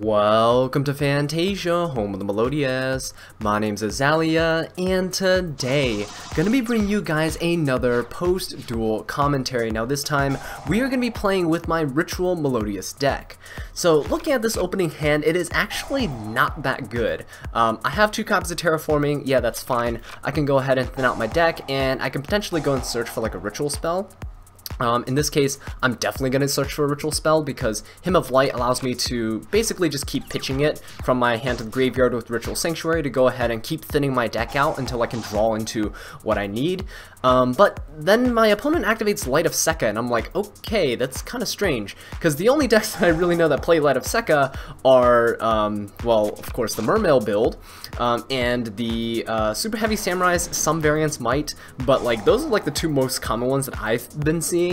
Welcome to Fantasia, home of the Melodious. My name's Azallea, and today, gonna be bringing you guys another post-duel commentary. Now this time, we are gonna be playing with my Ritual Melodious deck. So, looking at this opening hand, it is actually not that good. I have 2 copies of Terraforming, yeah, that's fine. I can go ahead and thin out my deck, and I can potentially go and search for like a Ritual spell. In this case, I'm definitely going to search for a Ritual spell because Hymn of Light allows me to basically just keep pitching it from my hand to the graveyard with Ritual Sanctuary to go ahead and keep thinning my deck out until I can draw into what I need. But then my opponent activates Light of Sekka, and I'm like, okay, that's kind of strange, because the only decks that I really know that play Light of Sekka are, well, of course, the Mermail build, and the Super Heavy Samurais. Some variants might, but like those are like the 2 most common ones that I've been seeing.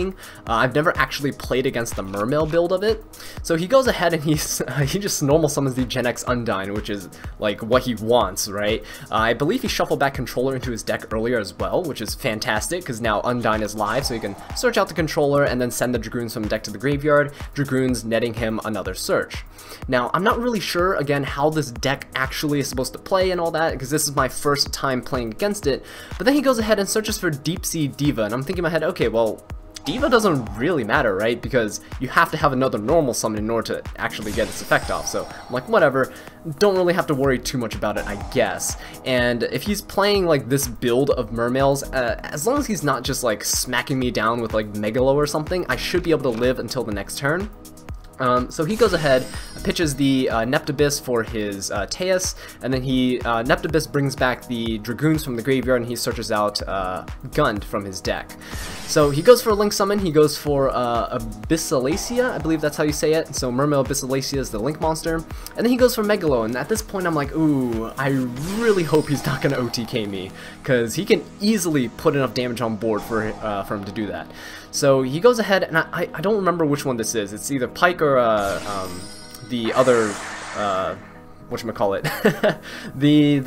I've never actually played against the Mermail build of it. So he goes ahead and he just normal summons the Gen X Undyne, which is like what he wants, right? I believe he shuffled back Controller into his deck earlier as well, which is fantastic because now Undyne is live, so he can search out the Controller and then send the Dragoons from deck to the graveyard, Dragoons netting him another search. Now, I'm not really sure, again, how this deck actually is supposed to play and all that, because this is my first time playing against it, but then he goes ahead and searches for Deep Sea Diva, and I'm thinking in my head, okay, well, Diva doesn't really matter, right? Because you have to have another normal summon in order to actually get its effect off. So I'm like, whatever, don't really have to worry too much about it, I guess. And if he's playing like this build of Mermails, as long as he's not just like smacking me down with like Megalo or something, I should be able to live until the next turn. So he goes ahead, pitches the Neptibus for his Teus, and then he Neptibus brings back the Dragoons from the graveyard, and he searches out Gund from his deck. So he goes for a Link Summon, he goes for Abyssalacia, I believe that's how you say it, so Mermail Abyssalacia is the Link monster, and then he goes for Megalo, and at this point I'm like, ooh, I really hope he's not going to OTK me, because he can easily put enough damage on board for him to do that. So he goes ahead, and I don't remember which one this is. It's either Pike or the other whatchamacallit, the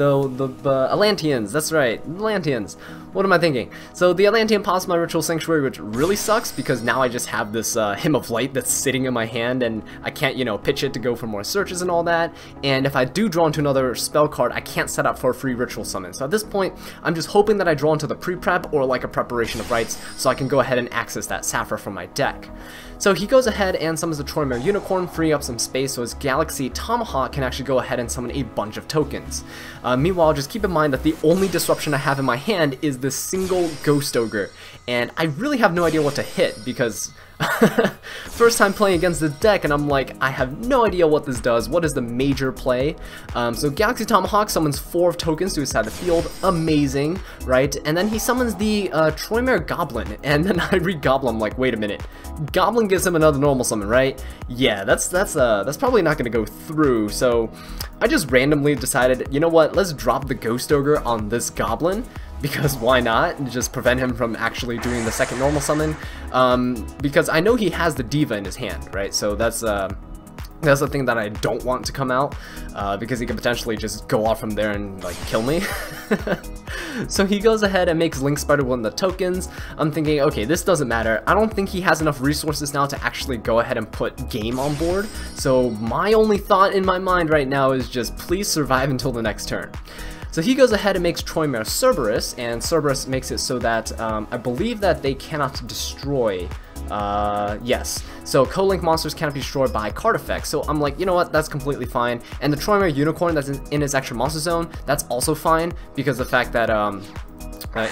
Atlanteans. That's right, Atlanteans. What am I thinking? So the Atlantean pops my Ritual Sanctuary, which really sucks because now I just have this Hymn of Light that's sitting in my hand, and I can't, you know, pitch it to go for more searches and all that. And if I do draw into another spell card, I can't set up for a free Ritual Summon. So at this point, I'm just hoping that I draw into the pre-prep or like a Preparation of Rites, so I can go ahead and access that Saphira from my deck. So he goes ahead and summons the Troymare Unicorn, freeing up some space so his Galaxy Tomahawk can actually go ahead and summon a bunch of tokens. Meanwhile, just keep in mind that the only disruption I have in my hand is this single Ghost Ogre, and I really have no idea what to hit because first time playing against this deck, and I'm like, I have no idea what this does. What is the major play? So Galaxy Tomahawk summons 4 tokens to his side of the field. Amazing, right? And then he summons the Troymare Goblin, and then I read Goblin. I'm like, wait a minute, Goblin gives him another normal summon, right? Yeah, that's probably not gonna go through. So I just randomly decided, you know what? Let's drop the Ghost Ogre on this Goblin. Because why not? Just prevent him from actually doing the second normal summon. Because I know he has the Diva in his hand, right? So that's the thing that I don't want to come out, because he could potentially just go off from there and like kill me. So he goes ahead and makes Link Spider one of the tokens. I'm thinking, okay, this doesn't matter. I don't think he has enough resources now to actually go ahead and put game on board. So my only thought in my mind right now is just please survive until the next turn. So he goes ahead and makes Troymare Cerberus, and Cerberus makes it so that I believe that they cannot destroy, yes, so co-link monsters cannot be destroyed by card effects. So I'm like, you know what, that's completely fine. And the Troymare Unicorn that's in his extra monster zone, that's also fine, because the fact that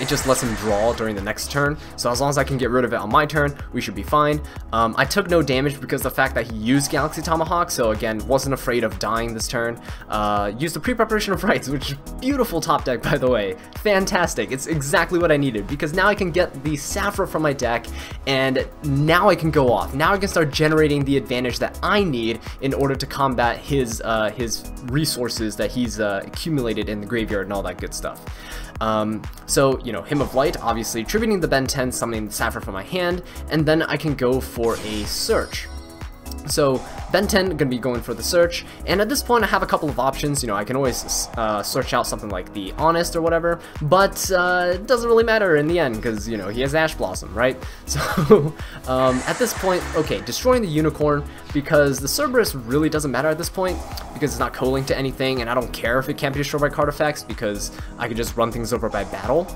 it just lets him draw during the next turn, so as long as I can get rid of it on my turn, we should be fine. I took no damage because of the fact that he used Galaxy Tomahawk, so again, wasn't afraid of dying this turn. Used the Pre-Preparation of Rites, which is beautiful top deck, by the way. Fantastic, it's exactly what I needed, because now I can get the Saphira from my deck, and now I can go off. Now I can start generating the advantage that I need in order to combat his resources that he's accumulated in the graveyard and all that good stuff. So, you know, Hymn of Light, obviously attributing the Ben 10, summoning the Saphira from my hand, and then I can go for a search. So Ben 10 gonna be going for the search, and at this point I have a couple of options. You know, I can always search out something like the Honest or whatever, but it doesn't really matter in the end because, you know, he has Ash Blossom, right? So at this point, okay, destroying the Unicorn, because the Cerberus really doesn't matter at this point because it's not co-linked to anything, and I don't care if it can't be destroyed by card effects because I can just run things over by battle.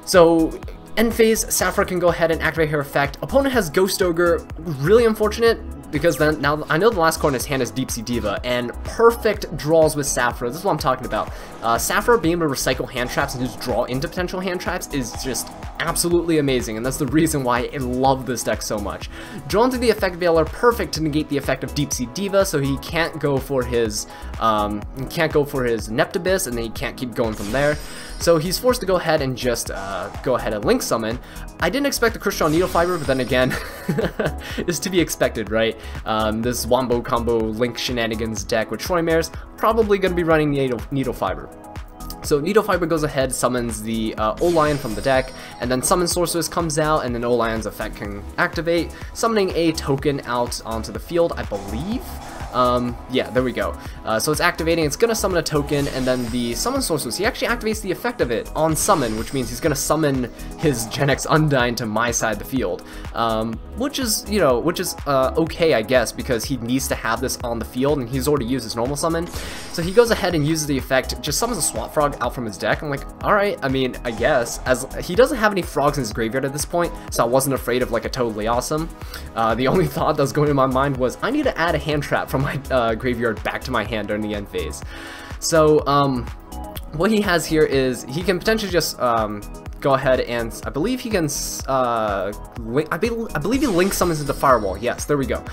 So end phase, Sapphire's can go ahead and activate her effect. Opponent has Ghost Ogre, really unfortunate, because then now I know the last card in his hand is Deep Sea Diva, and perfect draws with Sapphire's. This is what I'm talking about. Sapphire's being able to recycle hand traps and just draw into potential hand traps is just absolutely amazing, and that's the reason why I love this deck so much. Drawn to the effect Veiler, perfect to negate the effect of Deep Sea Diva, so he can't go for his Neptibus, and then he can't keep going from there. So he's forced to go ahead and just go ahead and Link Summon. I didn't expect the Crystal Needle Fiber, but then again, it's to be expected, right? This Wombo Combo Link Shenanigans deck with Troymares, probably going to be running the Needle Fiber. So Needle Fiber goes ahead, summons the O-Lion from the deck, and then Summon Sorceress comes out, and then O-Lion's effect can activate, summoning a token out onto the field, I believe. Yeah, there we go. So it's activating, it's gonna summon a token, and then the Summon Sorceress, he actually activates the effect of it on summon, which means he's gonna summon his Gen X Undyne to my side of the field. Which is, you know, okay, I guess, because he needs to have this on the field, and he's already used his normal summon. So he goes ahead and uses the effect, just summons a Swamp Frog out from his deck. I'm like, alright, I mean, I guess, as he doesn't have any frogs in his graveyard at this point, so I wasn't afraid of like a Totally Awesome. The only thought that was going in my mind was, I need to add a hand trap from my graveyard back to my hand during the end phase. So what he has here is he can potentially just go ahead and I believe he can I believe he link summons into Firewall. Yes, there we go.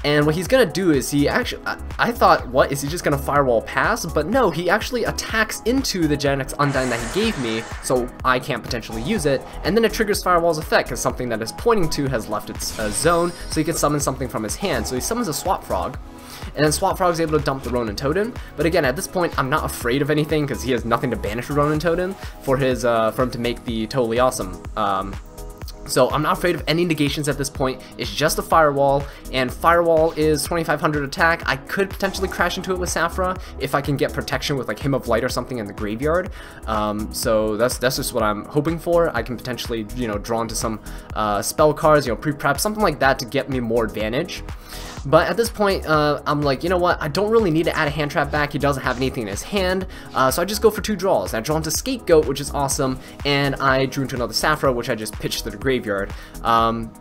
And what he's gonna do is he actually, I thought, what, is he just gonna Firewall pass? But no, he actually attacks into the Gen X Undyne that he gave me, so I can't potentially use it, and then it triggers Firewall's effect, because something that is pointing to has left its zone, so he can summon something from his hand. So he summons a Swap Frog, and then Swap Frog is able to dump the Ronin Totem. But again, at this point, I'm not afraid of anything, because he has nothing to banish the Ronin Totem for him to make the Totally Awesome. So I'm not afraid of any negations at this point. It's just a Firewall, and Firewall is 2500 attack. I could potentially crash into it with Sapphire's if I can get protection with like Hymn of Light or something in the graveyard. So that's just what I'm hoping for. I can potentially, you know, draw into some spell cards, you know, pre-prep, something like that to get me more advantage. But at this point, I'm like, you know what, I don't really need to add a hand trap back. He doesn't have anything in his hand, so I just go for 2 draws. I draw into Scapegoat, which is awesome, and I drew into another Sapphire's, which I just pitched to the graveyard.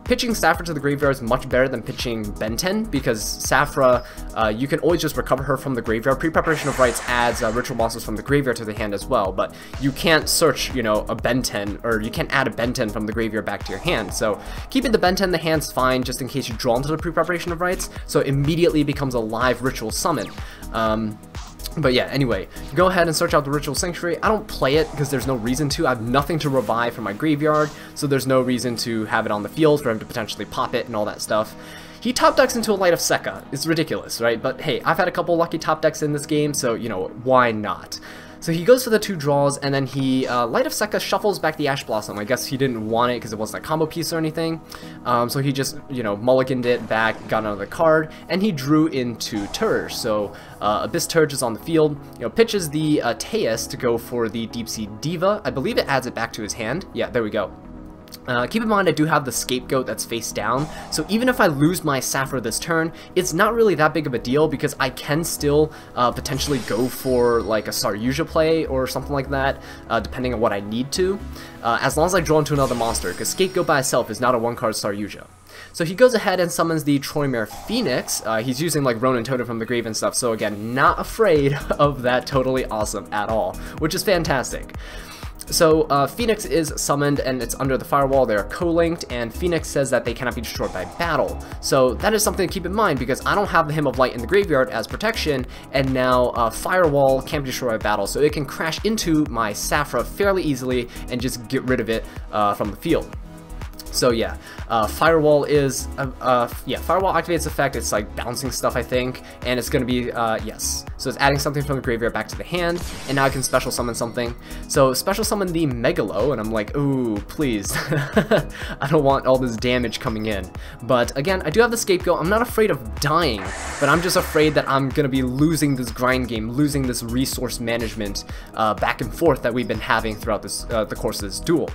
Pitching Sapphire's to the graveyard is much better than pitching Ben 10, because Sapphire's, you can always just recover her from the graveyard. Pre-Preparation of Rites adds Ritual Monsters from the graveyard to the hand as well, but you can't search, you know, a Ben 10, or you can't add a Ben 10 from the graveyard back to your hand. So keeping the Ben 10 in the hand's fine, just in case you draw into the Pre-Preparation of Rites. So it immediately becomes a live Ritual Summon. But yeah, anyway, go ahead and search out the Ritual Sanctuary. I don't play it because there's no reason to. I have nothing to revive from my graveyard, so there's no reason to have it on the field for him to potentially pop it and all that stuff. He top decks into a Light of Sekka. It's ridiculous, right? But hey, I've had a couple lucky top decks in this game, so, you know, why not? So he goes for the 2 draws, and then he, Light of Sekka shuffles back the Ash Blossom. I guess he didn't want it because it wasn't a combo piece or anything. So he just, you know, mulliganed it back, got another card, and he drew into Turge. So Abyss Turge is on the field, you know, pitches the Teus to go for the Deep Sea Diva. I believe it adds it back to his hand. Yeah, there we go. Keep in mind I do have the Scapegoat that's face down, so even if I lose my Sapphire's this turn, it's not really that big of a deal because I can still potentially go for like a Saryuja play or something like that, depending on what I need to, as long as I draw into another monster, because Scapegoat by itself is not a 1-card Saryuja. So he goes ahead and summons the Troymare Phoenix. He's using like Ronin Totem from the grave and stuff, so again, not afraid of that Totally Awesome at all, which is fantastic. So Phoenix is summoned and it's under the Firewall. They are co-linked, and Phoenix says that they cannot be destroyed by battle. So that is something to keep in mind because I don't have the Hymn of Light in the graveyard as protection, and now Firewall can't be destroyed by battle, so it can crash into my Sapphire's fairly easily and just get rid of it from the field. So yeah, Firewall is, yeah, Firewall activates effect, it's like bouncing stuff I think, and it's gonna be, yes. So it's adding something from the graveyard back to the hand, and now I can special summon something. So special summon the Megalo, and I'm like, ooh, please. I don't want all this damage coming in. But again, I do have the Scapegoat, I'm not afraid of dying, but I'm just afraid that I'm gonna be losing this grind game, losing this resource management back and forth that we've been having throughout this, the course of this duel.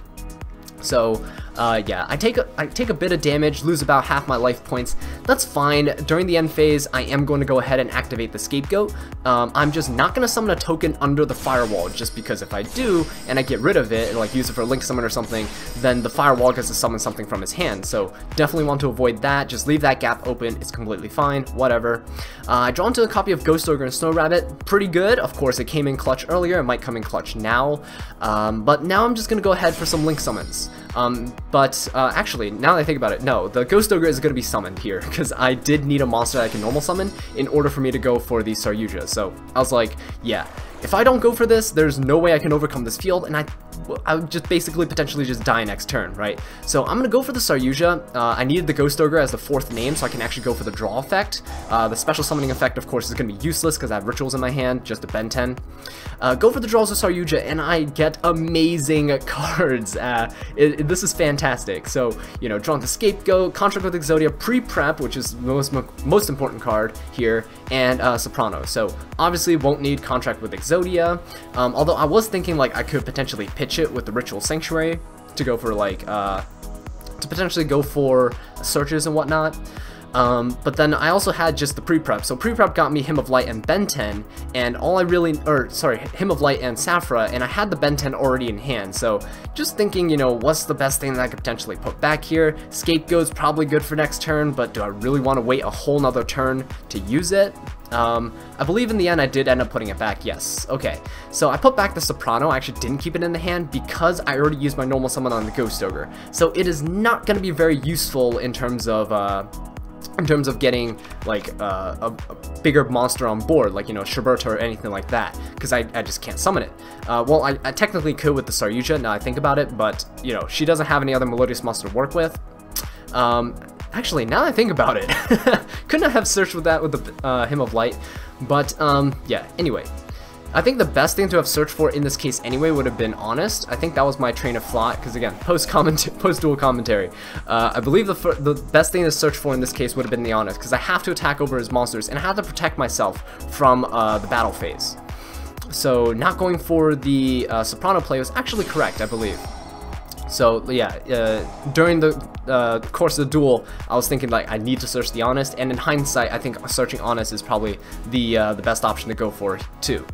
So, yeah, I take a bit of damage, lose about half my life points. That's fine. During the end phase, I am going to go ahead and activate the Scapegoat. I'm just not going to summon a token under the Firewall, just because if I do, and I get rid of it, and like use it for a Link Summon or something, then the Firewall gets to summon something from his hand. So, definitely want to avoid that. Just leave that gap open. It's completely fine. Whatever. I draw into a copy of Ghost Ogre and Snow Rabbit. Pretty good. Of course, it came in clutch earlier. It might come in clutch now. But now I'm just going to go ahead for some Link Summons. Actually, now that I think about it, no, the Ghost Ogre is going to be summoned here, because I did need a monster that I can normal summon in order for me to go for the Saryuja. So I was like, yeah, if I don't go for this, there's no way I can overcome this field, and I would just basically potentially just die next turn, right? So I'm gonna go for the Saryuja. I needed the Ghost Ogre as the 4th name, so I can actually go for the draw effect. The special summoning effect, of course, is gonna be useless because I have rituals in my hand, just a Ben 10. Go for the draws of Saryuja, and I get amazing cards. This is fantastic. So, you know, drawn to Scapegoat, Contract with Exodia, Pre-Prep, which is the most important card here, and Soprano. So obviously won't need Contract with Exodia, although I was thinking like I could potentially pitch it with the Ritual Sanctuary to go for like to potentially go for searches and whatnot. But then I also had just the pre-prep. So pre-prep got me Hymn of Light and Ben 10, and all I really, or sorry, Hymn of Light and Saphra, and I had the Ben 10 already in hand. So just thinking, you know, what's the best thing that I could potentially put back here? Scapegoat's probably good for next turn, but do I really want to wait a whole nother turn to use it? I believe in the end I did end up putting it back, yes. Okay, so I put back the Soprano. I actually didn't keep it in the hand because I already used my normal summon on the Ghost Ogre. So it is not going to be very useful in terms of getting like a bigger monster on board, like, you know, Shiberta or anything like that, because I just can't summon it. Well, I technically could with the Saryuja, now I think about it, but, you know, she doesn't have any other Melodious monster to work with. Actually, now that I think about it, couldn't I have searched with that with the Hymn of Light? But, yeah, anyway. I think the best thing to have searched for in this case anyway would have been Honest. I think that was my train of thought, because again, post-dual commentary. I believe the best thing to search for in this case would have been the Honest, because I have to attack over his monsters, and I have to protect myself from the battle phase. So not going for the Soprano play was actually correct, I believe. So yeah, during the course of the duel, I was thinking like I need to search the Honest, and in hindsight, I think searching Honest is probably the best option to go for too.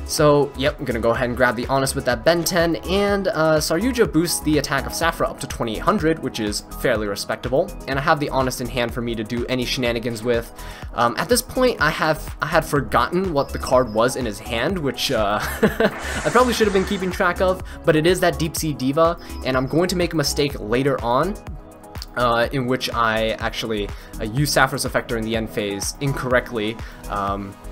So, yep, I'm gonna go ahead and grab the Honest with that Ben 10, and Saryuja boosts the attack of Saphra up to 2800, which is fairly respectable, and I have the Honest in hand for me to do any shenanigans with. At this point, I had forgotten what the card was in his hand, which I probably should have been keeping track of, but it is that Deep Sea Diva, and I'm going to make a mistake later on, in which I actually use Saphra's effect during the end phase incorrectly.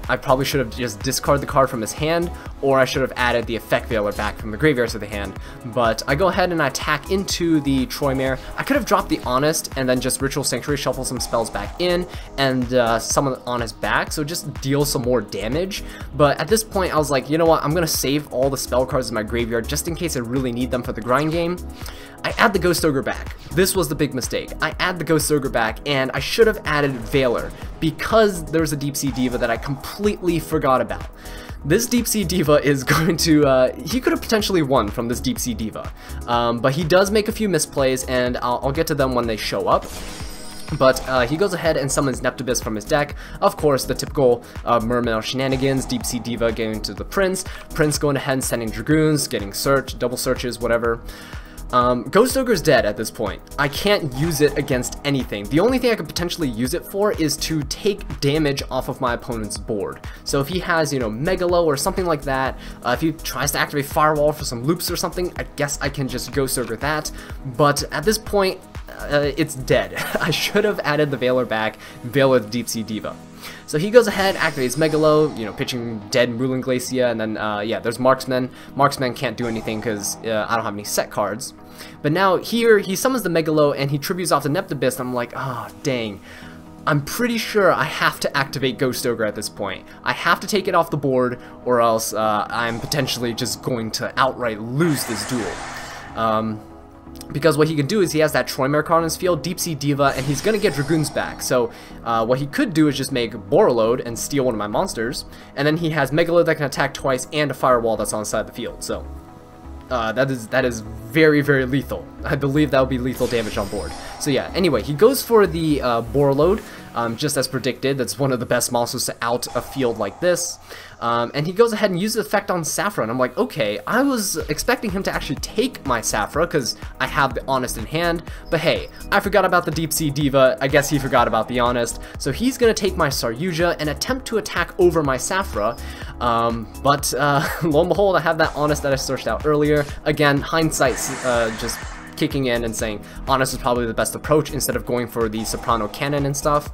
I probably should have just discarded the card from his hand, or I should have added the effect veiler back from the graveyard to the hand. But I go ahead and I attack into the Troymare. I could have dropped the Honest and then just Ritual Sanctuary, shuffle some spells back in, and summon the Honest back, so just deal some more damage. But at this point, I was like, you know what, I'm going to save all the spell cards in my graveyard just in case I really need them for the grind game. I add the Ghost Ogre back. This was the big mistake. I add the Ghost Ogre back, and I should have added Veiler, because there's a Deep Sea Diva that I completely forgot about. This Deep Sea Diva is going to, he could have potentially won from this Deep Sea Diva, but he does make a few misplays, and I'll get to them when they show up. But he goes ahead and summons Neptubis from his deck. Of course, the typical Mermail shenanigans, Deep Sea Diva getting to the Prince, Prince going ahead and sending Dragoons, getting search, double searches, whatever. Ghost Ogre's dead at this point. I can't use it against anything. The only thing I could potentially use it for is to take damage off of my opponent's board. So if he has, you know, Megalo or something like that, if he tries to activate Firewall for some loops or something, I guess I can just Ghost Ogre that. But at this point, it's dead. I should have added the Veiler back, Veiler the Deep Sea Diva. So he goes ahead, activates Megalo, you know, pitching dead Ruling Glacia, and then, yeah, there's Marksman. Marksman can't do anything because I don't have any set cards. But now here, he summons the Megalo, and he tributes off the Neptibus, and I'm like, oh, dang. I'm pretty sure I have to activate Ghost Ogre at this point. I have to take it off the board, or else I'm potentially just going to outright lose this duel. Because what he can do is he has that Troymare card on his field, Deep Sea Diva, and he's going to get Dragoons back. So what he could do is just make Borreload and steal one of my monsters, and then he has Megalo that can attack twice and a Firewall that's on the side of the field. So that is very, very lethal. I believe that would be lethal damage on board. So yeah, anyway, he goes for the Borreload, just as predicted. That's one of the best monsters to out a field like this. And he goes ahead and uses effect on Saffra, and I'm like, okay, I was expecting him to actually take my Saffra, because I have the Honest in hand, but hey, I forgot about the Deep Sea Diva. I guess he forgot about the Honest, so he's gonna take my Saryuja and attempt to attack over my Saffra, but lo and behold, I have that Honest that I searched out earlier. Again, hindsight's just kicking in and saying Honest is probably the best approach instead of going for the Soprano Cannon and stuff.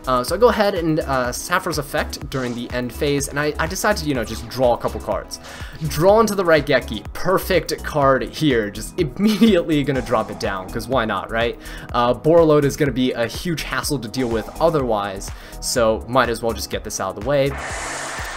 So I go ahead and Saffra's effect during the end phase, and I decided to, you know, just draw a couple cards. Draw into the Raigeki, perfect card here, just immediately gonna drop it down, because why not, right? Borreload is gonna be a huge hassle to deal with otherwise, so might as well just get this out of the way.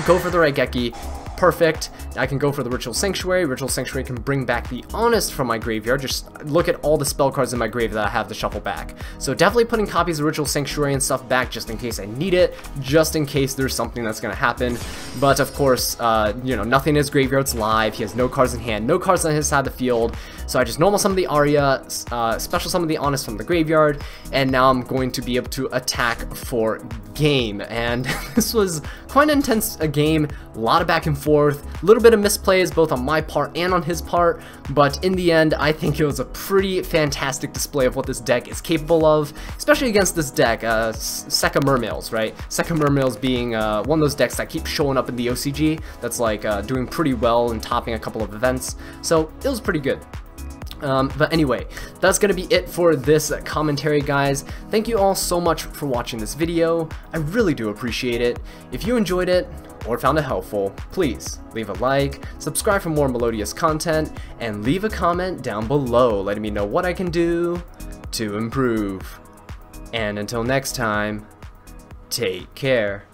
Go for the Raigeki. Perfect. I can go for the Ritual Sanctuary. Ritual Sanctuary can bring back the Honest from my graveyard. Just look at all the spell cards in my grave that I have to shuffle back. So definitely putting copies of Ritual Sanctuary and stuff back just in case I need it, just in case there's something that's going to happen. But of course, you know, nothing in his graveyard's live. He has no cards in hand, no cards on his side of the field. So I just normal summon the Arya, special summon the Honest from the graveyard, and now I'm going to be able to attack for game. And this was quite an intense game, a lot of back and forth, a little bit of misplays both on my part and on his part, but in the end I think it was a pretty fantastic display of what this deck is capable of, especially against this deck, Sekka Mermails, right? Sekka Mermails being one of those decks that keeps showing up in the OCG, that's like doing pretty well and topping a couple of events, so it was pretty good. But anyway, that's going to be it for this commentary, guys. Thank you all so much for watching this video. I really do appreciate it. If you enjoyed it or found it helpful, please leave a like, subscribe for more Melodious content, and leave a comment down below letting me know what I can do to improve. And until next time, take care.